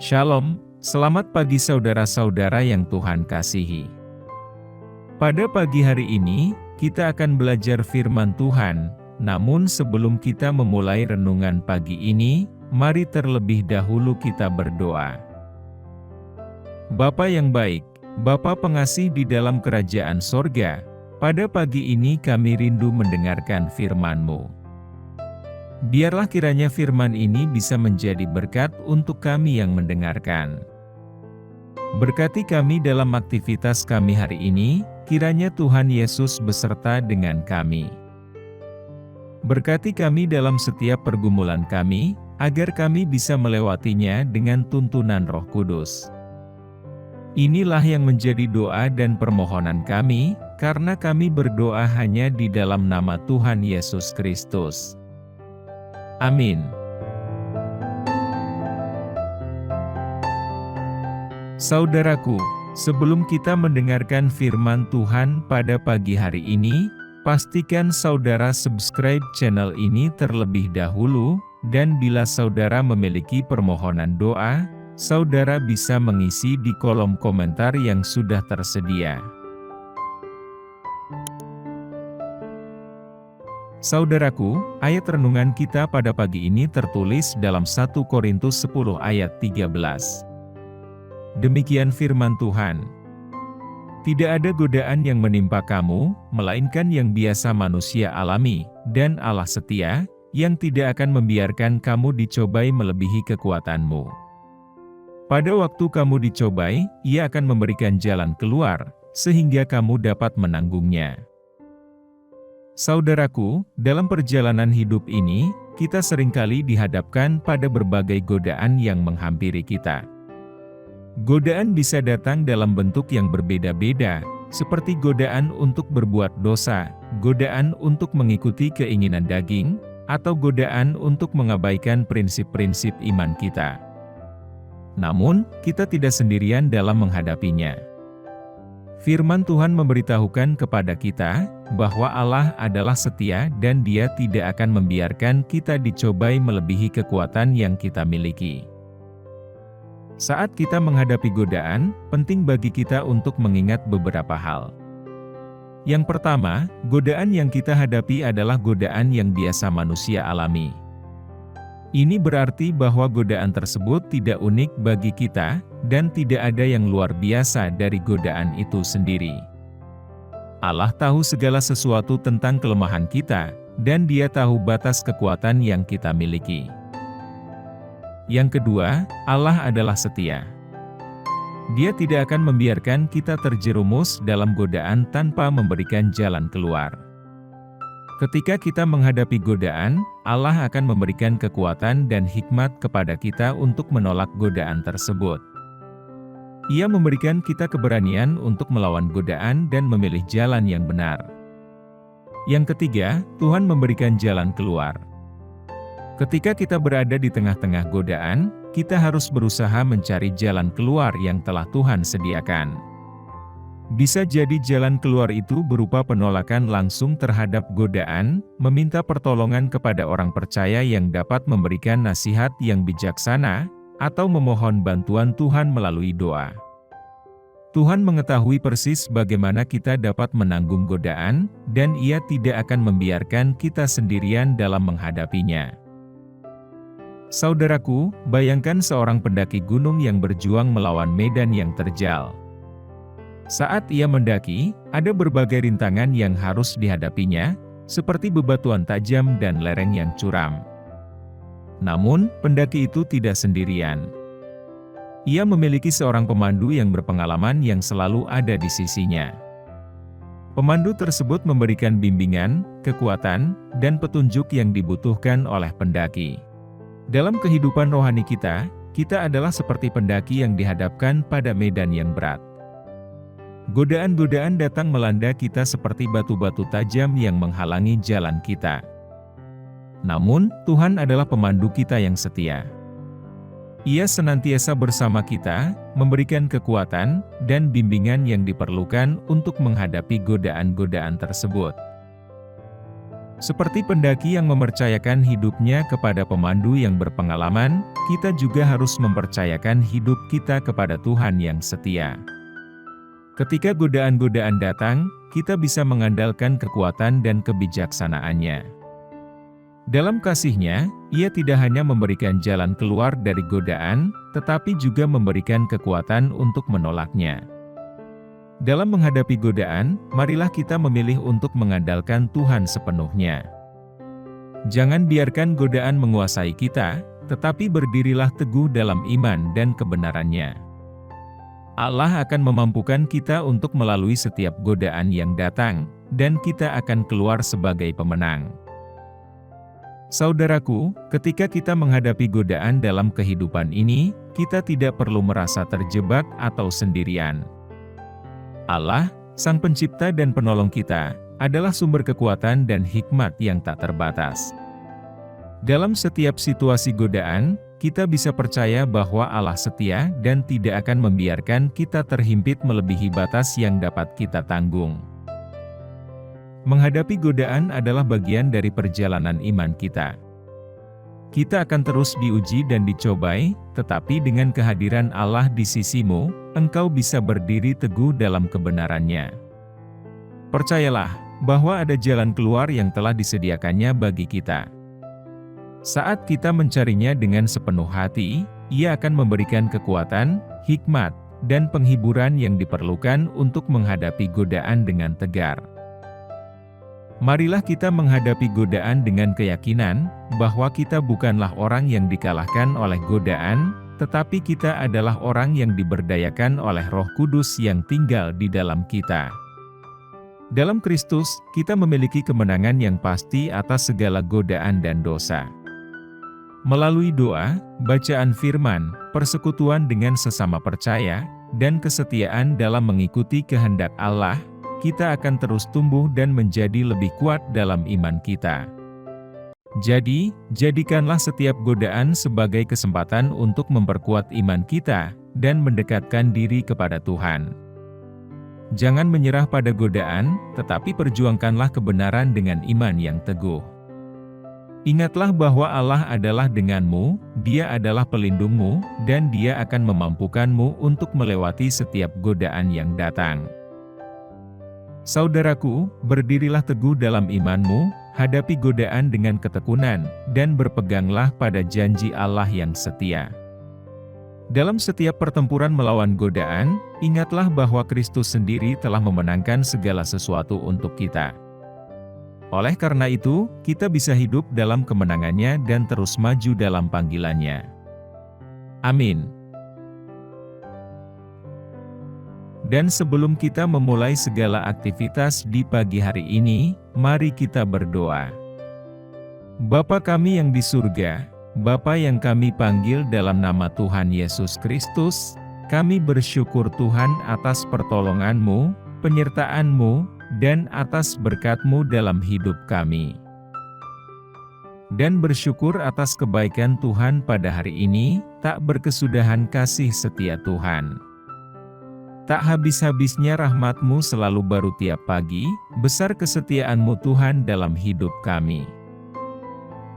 Shalom, selamat pagi saudara-saudara yang Tuhan kasihi. Pada pagi hari ini, kita akan belajar firman Tuhan, namun sebelum kita memulai renungan pagi ini, mari terlebih dahulu kita berdoa. Bapa yang baik, Bapa pengasih di dalam kerajaan sorga, pada pagi ini kami rindu mendengarkan firman-Mu. Biarlah kiranya firman ini bisa menjadi berkat untuk kami yang mendengarkan. Berkati kami dalam aktivitas kami hari ini, kiranya Tuhan Yesus beserta dengan kami. Berkati kami dalam setiap pergumulan kami, agar kami bisa melewatinya dengan tuntunan Roh Kudus. Inilah yang menjadi doa dan permohonan kami, karena kami berdoa hanya di dalam nama Tuhan Yesus Kristus. Amin. Saudaraku, sebelum kita mendengarkan firman Tuhan pada pagi hari ini, pastikan saudara subscribe channel ini terlebih dahulu, dan bila saudara memiliki permohonan doa, saudara bisa mengisi di kolom komentar yang sudah tersedia. Saudaraku, ayat renungan kita pada pagi ini tertulis dalam 1 Korintus 10 ayat 13. Demikian firman Tuhan. Tidak ada godaan yang menimpa kamu, melainkan yang biasa manusia alami, dan Allah setia, yang tidak akan membiarkan kamu dicobai melebihi kekuatanmu. Pada waktu kamu dicobai, Ia akan memberikan jalan keluar, sehingga kamu dapat menanggungnya. Saudaraku, dalam perjalanan hidup ini, kita seringkali dihadapkan pada berbagai godaan yang menghampiri kita. Godaan bisa datang dalam bentuk yang berbeda-beda, seperti godaan untuk berbuat dosa, godaan untuk mengikuti keinginan daging, atau godaan untuk mengabaikan prinsip-prinsip iman kita. Namun, kita tidak sendirian dalam menghadapinya. Firman Tuhan memberitahukan kepada kita, bahwa Allah adalah setia dan Dia tidak akan membiarkan kita dicobai melebihi kekuatan yang kita miliki. Saat kita menghadapi godaan, penting bagi kita untuk mengingat beberapa hal. Yang pertama, godaan yang kita hadapi adalah godaan yang biasa manusia alami. Ini berarti bahwa godaan tersebut tidak unik bagi kita, dan tidak ada yang luar biasa dari godaan itu sendiri. Allah tahu segala sesuatu tentang kelemahan kita, dan Dia tahu batas kekuatan yang kita miliki. Yang kedua, Allah adalah setia. Dia tidak akan membiarkan kita terjerumus dalam godaan tanpa memberikan jalan keluar. Ketika kita menghadapi godaan, Allah akan memberikan kekuatan dan hikmat kepada kita untuk menolak godaan tersebut. Ia memberikan kita keberanian untuk melawan godaan dan memilih jalan yang benar. Yang ketiga, Tuhan memberikan jalan keluar. Ketika kita berada di tengah-tengah godaan, kita harus berusaha mencari jalan keluar yang telah Tuhan sediakan. Bisa jadi jalan keluar itu berupa penolakan langsung terhadap godaan, meminta pertolongan kepada orang percaya yang dapat memberikan nasihat yang bijaksana, atau memohon bantuan Tuhan melalui doa. Tuhan mengetahui persis bagaimana kita dapat menanggung godaan, dan Ia tidak akan membiarkan kita sendirian dalam menghadapinya. Saudaraku, bayangkan seorang pendaki gunung yang berjuang melawan medan yang terjal. Saat ia mendaki, ada berbagai rintangan yang harus dihadapinya, seperti bebatuan tajam dan lereng yang curam. Namun, pendaki itu tidak sendirian. Ia memiliki seorang pemandu yang berpengalaman yang selalu ada di sisinya. Pemandu tersebut memberikan bimbingan, kekuatan, dan petunjuk yang dibutuhkan oleh pendaki. Dalam kehidupan rohani kita adalah seperti pendaki yang dihadapkan pada medan yang berat. Godaan-godaan datang melanda kita seperti batu-batu tajam yang menghalangi jalan kita. Namun, Tuhan adalah pemandu kita yang setia. Ia senantiasa bersama kita, memberikan kekuatan dan bimbingan yang diperlukan untuk menghadapi godaan-godaan tersebut. Seperti pendaki yang mempercayakan hidupnya kepada pemandu yang berpengalaman, kita juga harus mempercayakan hidup kita kepada Tuhan yang setia. Ketika godaan-godaan datang, kita bisa mengandalkan kekuatan dan kebijaksanaannya. Dalam kasih-Nya, Ia tidak hanya memberikan jalan keluar dari godaan, tetapi juga memberikan kekuatan untuk menolaknya. Dalam menghadapi godaan, marilah kita memilih untuk mengandalkan Tuhan sepenuhnya. Jangan biarkan godaan menguasai kita, tetapi berdirilah teguh dalam iman dan kebenarannya. Allah akan memampukan kita untuk melalui setiap godaan yang datang, dan kita akan keluar sebagai pemenang. Saudaraku, ketika kita menghadapi godaan dalam kehidupan ini, kita tidak perlu merasa terjebak atau sendirian. Allah, Sang Pencipta dan Penolong kita, adalah sumber kekuatan dan hikmat yang tak terbatas. Dalam setiap situasi godaan, kita bisa percaya bahwa Allah setia dan tidak akan membiarkan kita terhimpit melebihi batas yang dapat kita tanggung. Menghadapi godaan adalah bagian dari perjalanan iman kita. Kita akan terus diuji dan dicobai, tetapi dengan kehadiran Allah di sisimu, engkau bisa berdiri teguh dalam kebenarannya. Percayalah, bahwa ada jalan keluar yang telah disediakannya bagi kita. Saat kita mencarinya dengan sepenuh hati, Ia akan memberikan kekuatan, hikmat, dan penghiburan yang diperlukan untuk menghadapi godaan dengan tegar. Marilah kita menghadapi godaan dengan keyakinan, bahwa kita bukanlah orang yang dikalahkan oleh godaan, tetapi kita adalah orang yang diberdayakan oleh Roh Kudus yang tinggal di dalam kita. Dalam Kristus, kita memiliki kemenangan yang pasti atas segala godaan dan dosa. Melalui doa, bacaan firman, persekutuan dengan sesama percaya, dan kesetiaan dalam mengikuti kehendak Allah, kita akan terus tumbuh dan menjadi lebih kuat dalam iman kita. Jadi, jadikanlah setiap godaan sebagai kesempatan untuk memperkuat iman kita, dan mendekatkan diri kepada Tuhan. Jangan menyerah pada godaan, tetapi perjuangkanlah kebenaran dengan iman yang teguh. Ingatlah bahwa Allah adalah denganmu, Dia adalah pelindungmu, dan Dia akan memampukanmu untuk melewati setiap godaan yang datang. Saudaraku, berdirilah teguh dalam imanmu, hadapi godaan dengan ketekunan, dan berpeganglah pada janji Allah yang setia. Dalam setiap pertempuran melawan godaan, ingatlah bahwa Kristus sendiri telah memenangkan segala sesuatu untuk kita. Oleh karena itu, kita bisa hidup dalam kemenangannya dan terus maju dalam panggilannya. Amin. Dan sebelum kita memulai segala aktivitas di pagi hari ini, mari kita berdoa. Bapa kami yang di surga, Bapa yang kami panggil dalam nama Tuhan Yesus Kristus, kami bersyukur Tuhan atas pertolongan-Mu, penyertaan-Mu, dan atas berkat-Mu dalam hidup kami. Dan bersyukur atas kebaikan Tuhan pada hari ini, tak berkesudahan kasih setia Tuhan. Tak habis-habisnya rahmat-Mu selalu baru tiap pagi, besar kesetiaan-Mu Tuhan dalam hidup kami.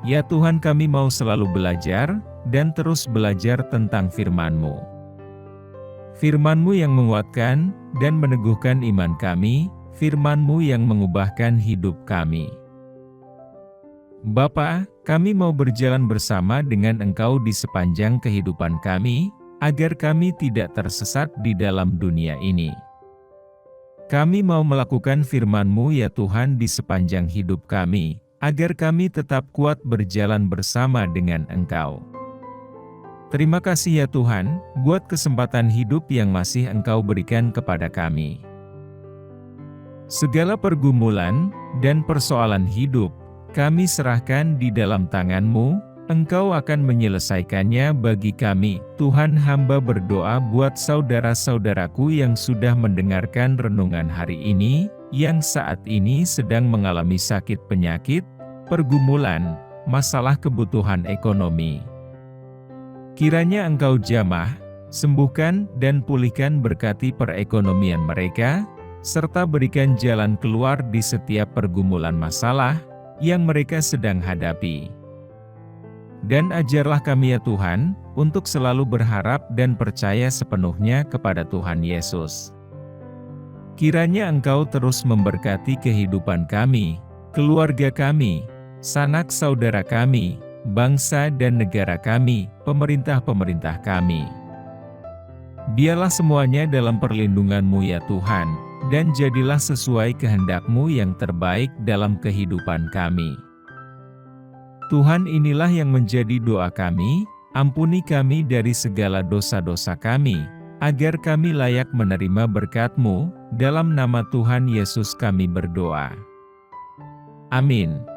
Ya Tuhan, kami mau selalu belajar, dan terus belajar tentang firman-Mu. Firman-Mu yang menguatkan, dan meneguhkan iman kami, firman-Mu yang mengubahkan hidup kami. Bapa, kami mau berjalan bersama dengan Engkau di sepanjang kehidupan kami, agar kami tidak tersesat di dalam dunia ini. Kami mau melakukan firman-Mu ya Tuhan di sepanjang hidup kami, agar kami tetap kuat berjalan bersama dengan Engkau. Terima kasih ya Tuhan, buat kesempatan hidup yang masih Engkau berikan kepada kami. Segala pergumulan dan persoalan hidup, kami serahkan di dalam tangan-Mu. Engkau akan menyelesaikannya bagi kami. Tuhan, hamba berdoa buat saudara-saudaraku yang sudah mendengarkan renungan hari ini, yang saat ini sedang mengalami sakit penyakit, pergumulan, masalah kebutuhan ekonomi. Kiranya Engkau jamah, sembuhkan dan pulihkan, berkati perekonomian mereka, serta berikan jalan keluar di setiap pergumulan masalah, yang mereka sedang hadapi. Dan ajarlah kami ya Tuhan, untuk selalu berharap dan percaya sepenuhnya kepada Tuhan Yesus. Kiranya Engkau terus memberkati kehidupan kami, keluarga kami, sanak saudara kami, bangsa dan negara kami, pemerintah-pemerintah kami. Biarlah semuanya dalam perlindungan-Mu ya Tuhan, dan jadilah sesuai kehendak-Mu yang terbaik dalam kehidupan kami. Tuhan, inilah yang menjadi doa kami, ampuni kami dari segala dosa-dosa kami, agar kami layak menerima berkat-Mu, dalam nama Tuhan Yesus kami berdoa. Amin.